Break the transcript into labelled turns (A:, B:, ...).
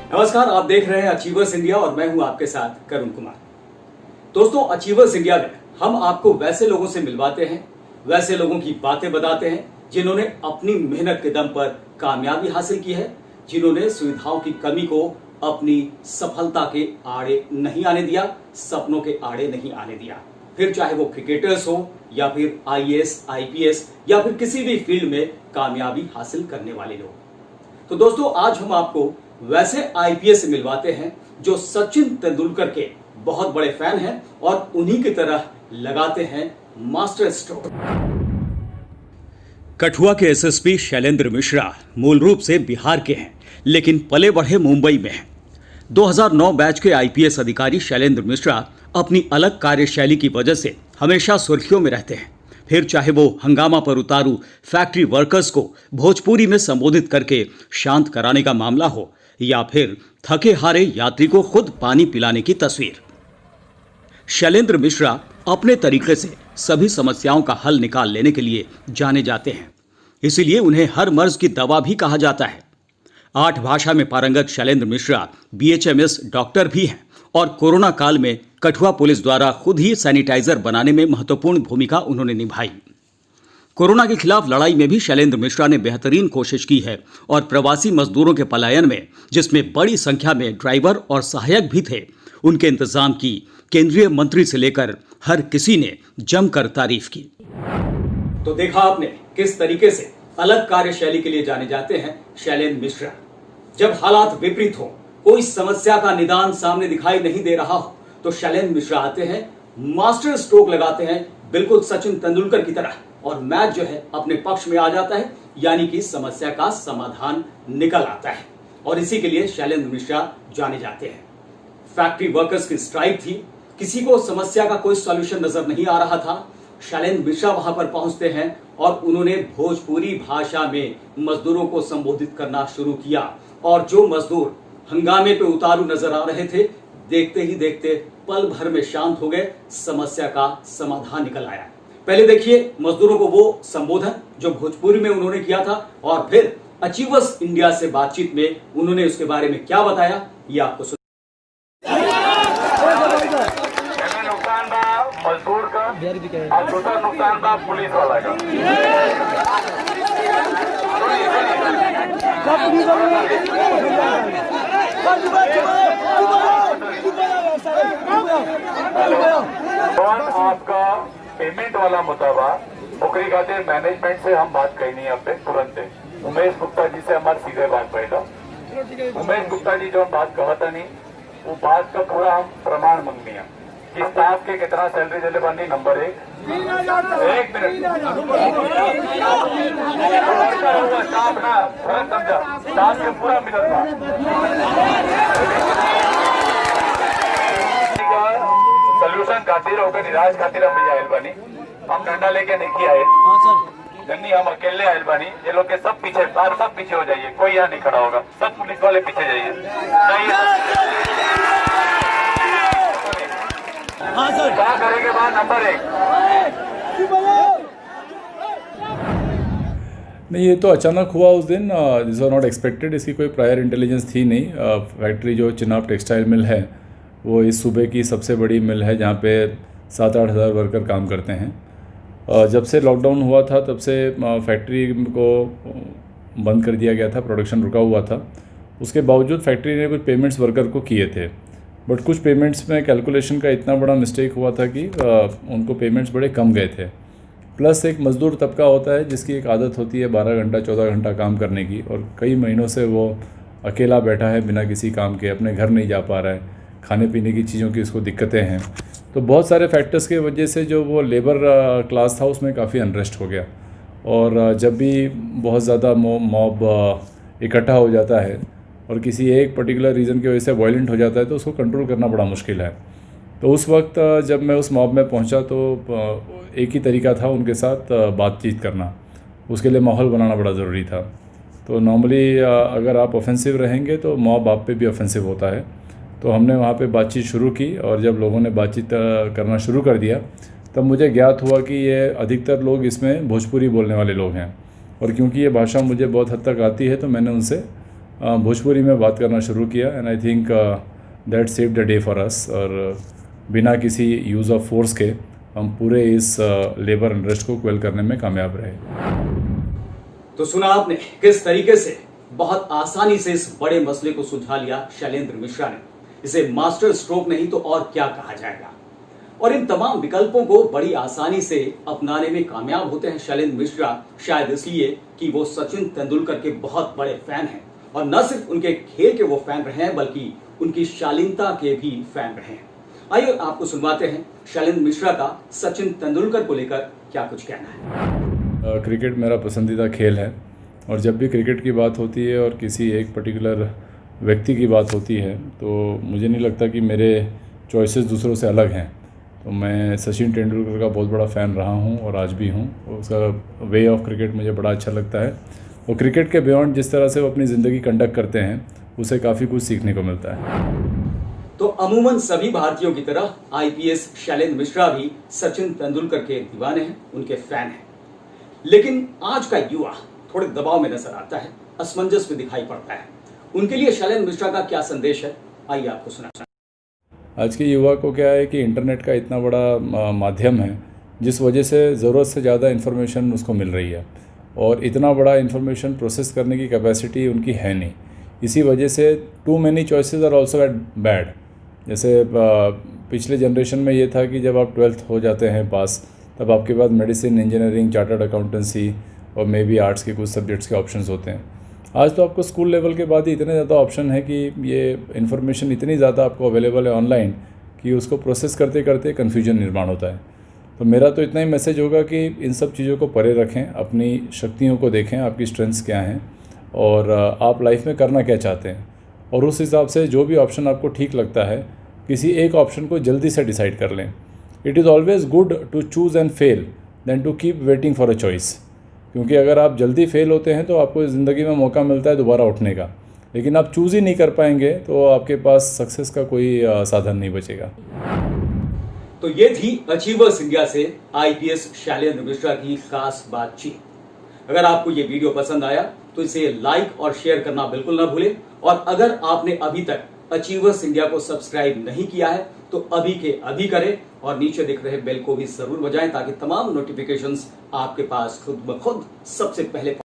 A: नमस्कार, आप देख रहे हैं अचीवर्स इंडिया और मैं हूं आपके साथ करुण कुमार। दोस्तों, अचीवर्स इंडिया में हम आपको वैसे लोगों से मिलवाते हैं, वैसे लोगों की बातें बताते हैं जिन्होंने अपनी मेहनत के दम पर कामयाबी हासिल की है, जिन्होंने सुविधाओं की कमी को अपनी सफलता के आड़े नहीं आने दिया, सपनों के आड़े नहीं आने दिया। फिर चाहे वो क्रिकेटर्स हो या फिर आईएएस, आईपीएस या फिर किसी भी फील्ड में कामयाबी हासिल करने वाले लोग। तो दोस्तों, आज हम आपको वैसे आईपीएस से मिलवाते हैं जो सचिन तेंदुलकर के बहुत बड़े फैन हैं और उन्हीं की तरह लगाते हैं मास्टर स्ट्रोक। कठुआ के एसएसपी शैलेंद्र मिश्रा मूल रूप से बिहार के हैं, लेकिन पले बढ़े मुंबई में हैं। 2009 बैच के आईपीएस अधिकारी शैलेंद्र मिश्रा अपनी अलग कार्यशैली की वजह से हमेशा सुर्खियों में रहते हैं। फिर चाहे वो हंगामा पर उतारू फैक्ट्री वर्कर्स को भोजपुरी में संबोधित करके शांत कराने का मामला हो या फिर थके हारे यात्री को खुद पानी पिलाने की तस्वीर, शैलेंद्र मिश्रा अपने तरीके से सभी समस्याओं का हल निकाल लेने के लिए जाने जाते हैं। इसीलिए उन्हें हर मर्ज की दवा भी कहा जाता है। 8 भाषा में पारंगत शैलेंद्र मिश्रा बीएचएमएस डॉक्टर भी हैं और कोरोना काल में कठुआ पुलिस द्वारा खुद ही सैनिटाइजर बनाने में महत्वपूर्ण भूमिका उन्होंने निभाई। कोरोना के खिलाफ लड़ाई में भी शैलेंद्र मिश्रा ने बेहतरीन कोशिश की है और प्रवासी मजदूरों के पलायन में, जिसमें बड़ी संख्या में ड्राइवर और सहायक भी थे, उनके इंतजाम की केंद्रीय मंत्री से लेकर हर किसी ने जमकर तारीफ की। तो देखा आपने किस तरीके से अलग कार्यशैली के लिए जाने जाते हैं शैलेंद्र मिश्रा। जब हालात विपरीत हो, कोई समस्या का निदान सामने दिखाई नहीं दे रहा हो, तो शैलेंद्र मिश्रा आते हैं, मास्टर स्ट्रोक लगाते हैं, बिल्कुल सचिन तेंदुलकर की तरह, और मैच जो है अपने पक्ष में आ जाता है, यानी कि समस्या का समाधान निकल आता है। और इसी के लिए शैलेंद्र मिश्रा जाने जाते हैं। फैक्ट्री वर्कर्स की स्ट्राइक थी, किसी को समस्या का कोई सॉल्यूशन नजर नहीं आ रहा था। शैलेंद्र मिश्रा वहां पर पहुंचते हैं और उन्होंने भोजपुरी भाषा में मजदूरों को संबोधित करना शुरू किया, और जो मजदूर हंगामे पे उतारू नजर आ रहे थे, देखते ही देखते पल भर में शांत हो गए, समस्या का समाधान निकल आया। पहले देखिए मजदूरों को वो संबोधन जो भोजपुरी में उन्होंने किया था, और फिर अचीवर्स इंडिया से बातचीत में उन्होंने उसके बारे में क्या बताया, ये आपको
B: नुकसान था मजदूर का और दूसरा नुकसान था पुलिस वाला का। और आपका पेमेंट वाला मुताबा नौकरी खातिर मैनेजमेंट से हम बात करनी है अपने तुरंत। उमेश गुप्ता जी से हमारे सीधे बात बैठा। उमेश गुप्ता जी जो बात कहता नहीं, वो बात का पूरा हम प्रमाण मंगनी है कि स्टाफ के कितना सैलरी दिले बनी। नंबर 1 मिनट स्टाफ ना फर्क समझा, स्टाफ के पूरा मिलत सोल्यूशन खातिर होकर निराश खातिर हम भी आयल बनी। हम डंडा लेके नहीं आए, जन्नी हम अकेले आयल बनी। ये लोग के सब पीछे, सब पीछे हो जाइए, कोई यहाँ नहीं खड़ा होगा, सब पुलिस वाले पीछे जाइए। क्या करेंगे बात नंबर 1।
C: नहीं, ये तो अचानक हुआ उस दिन, दिस आर नॉट एक्सपेक्टेड। इसकी कोई प्रायर इंटेलिजेंस थी नहीं। फैक्ट्री जो चिनाब टेक्सटाइल मिल है वो इस सूबे की सबसे बड़ी मिल है, जहाँ पे 7-8 हज़ार वर्कर काम करते हैं। जब से लॉकडाउन हुआ था तब से फैक्ट्री को बंद कर दिया गया था, प्रोडक्शन रुका हुआ था। उसके बावजूद फैक्ट्री ने कुछ पेमेंट्स वर्कर को किए थे, बट कुछ पेमेंट्स में कैलकुलेशन का इतना बड़ा मिस्टेक हुआ था कि उनको पेमेंट्स बड़े कम गए थे। प्लस एक मज़दूर तबका होता है जिसकी एक आदत होती है 12 घंटा 14 घंटा काम करने की, और कई महीनों से वो अकेला बैठा है बिना किसी काम के, अपने घर नहीं जा पा रहा है, खाने पीने की चीज़ों की उसको दिक्कतें हैं। तो बहुत सारे फैक्टर्स की वजह से जो वो लेबर क्लास था उसमें काफ़ी अनरेस्ट हो गया। और जब भी बहुत ज़्यादा मॉब इकट्ठा हो जाता है और किसी एक पर्टिकुलर रीज़न की वजह से वायलेंट हो जाता है तो उसको कंट्रोल करना बड़ा मुश्किल है। तो उस वक्त जब मैं उस मॉब में पहुंचा तो एक ही तरीका था उनके साथ बातचीत करना, उसके लिए माहौल बनाना बड़ा ज़रूरी था। तो नॉर्मली अगर आप ऑफेंसिव रहेंगे तो मॉब आप पे भी ऑफेंसिव होता है। तो हमने वहाँ पे बातचीत शुरू की, और जब लोगों ने बातचीत करना शुरू कर दिया तब मुझे ज्ञात हुआ कि ये अधिकतर लोग इसमें भोजपुरी बोलने वाले लोग हैं, और क्योंकि ये भाषा मुझे बहुत हद तक आती है तो मैंने उनसे भोजपुरी में बात करना शुरू किया and I think that save the day for us. और बिना किसी यूज़ ऑफ फोर्स के हम पूरे इस लेबर अनरेस्ट को क्वेल करने में कामयाब रहे।
A: तो सुना आपने किस तरीके से बहुत आसानी से इस बड़े मसले को सुलझा लिया शैलेंद्र मिश्रा ने। इसे मास्टर स्ट्रोक नहीं तो और क्या कहा जाएगा। और इन तमाम विकल्पों को बड़ी आसानी से अपनाने में कामयाब होते हैं शैलेंद्र मिश्रा, शायद इसलिए कि वो सचिन तेंदुलकर के बहुत बड़े फैन हैं। और न सिर्फ उनके खेल के वो फैन रहे हैं बल्कि उनकी शालीनता के भी फैन रहे हैं। आइए आपको सुनवाते हैं शैलेंद्र मिश्रा का सचिन तेंदुलकर को लेकर क्या कुछ कहना है।
C: क्रिकेट मेरा पसंदीदा खेल है और जब भी क्रिकेट की बात होती है और किसी एक पर्टिकुलर व्यक्ति की बात होती है तो मुझे नहीं लगता कि मेरे चॉइसेस दूसरों से अलग हैं। तो मैं सचिन तेंदुलकर का बहुत बड़ा फ़ैन रहा हूं और आज भी हूं। उसका वे ऑफ क्रिकेट मुझे बड़ा अच्छा लगता है और क्रिकेट के बियॉन्ड जिस तरह से वो अपनी ज़िंदगी कंडक्ट करते हैं उसे काफ़ी कुछ सीखने को मिलता है।
A: तो अमूमन सभी भारतीयों की तरह आईपीएस शैलेंद्र मिश्रा भी सचिन तेंदुलकर के दीवाने हैं, उनके फैन हैं। लेकिन आज का युवा थोड़े दबाव में नजर आता है, असमंजस में दिखाई पड़ता है। उनके लिए शैलेंद्र मिश्रा का क्या संदेश है, आइए आपको सुनाते हैं।
C: आज के युवा को क्या है कि इंटरनेट का इतना बड़ा माध्यम है जिस वजह से ज़रूरत से ज़्यादा इन्फॉर्मेशन उसको मिल रही है और इतना बड़ा इन्फॉर्मेशन प्रोसेस करने की कैपेसिटी उनकी है नहीं। इसी वजह से too many choices are also at bad. जैसे पिछले जनरेशन में ये था कि जब आप 12th हो जाते हैं पास तब आपके पास मेडिसिन, इंजीनियरिंग, चार्टर्ड अकाउंटेंसी और मे बी आर्ट्स के कुछ सब्जेक्ट्स के ऑप्शंस होते हैं। आज तो आपको स्कूल लेवल के बाद ही इतने ज़्यादा ऑप्शन है कि ये इन्फॉर्मेशन इतनी ज़्यादा आपको अवेलेबल है ऑनलाइन कि उसको प्रोसेस करते करते कन्फ्यूजन निर्माण होता है। तो मेरा तो इतना ही मैसेज होगा कि इन सब चीज़ों को परे रखें, अपनी शक्तियों को देखें, आपकी स्ट्रेंथ्स क्या हैं और आप लाइफ में करना क्या चाहते हैं और उस हिसाब से जो भी ऑप्शन आपको ठीक लगता है किसी एक ऑप्शन को जल्दी से डिसाइड कर लें। It is always good to choose and fail then to keep waiting for a choice. क्योंकि अगर आप जल्दी फेल होते हैं तो आपको ज़िंदगी में मौका मिलता है दोबारा उठने का, लेकिन आप चूज़ ही नहीं कर पाएंगे तो आपके पास सक्सेस का कोई साधन नहीं बचेगा।
A: तो ये थी अचीवर्स इंडिया से आईपीएस शैलेंद्र मिश्रा की खास बातचीत। अगर आपको ये वीडियो पसंद आया तो इसे लाइक और शेयर करना बिल्कुल ना भूलें और अगर आपने अभी तक अचीवर्स इंडिया को सब्सक्राइब नहीं किया है तो अभी के अभी करें और नीचे दिख रहे बेल को भी जरूर बजाएं ताकि तमाम नोटिफिकेशंस आपके पास खुद ब खुद सबसे पहले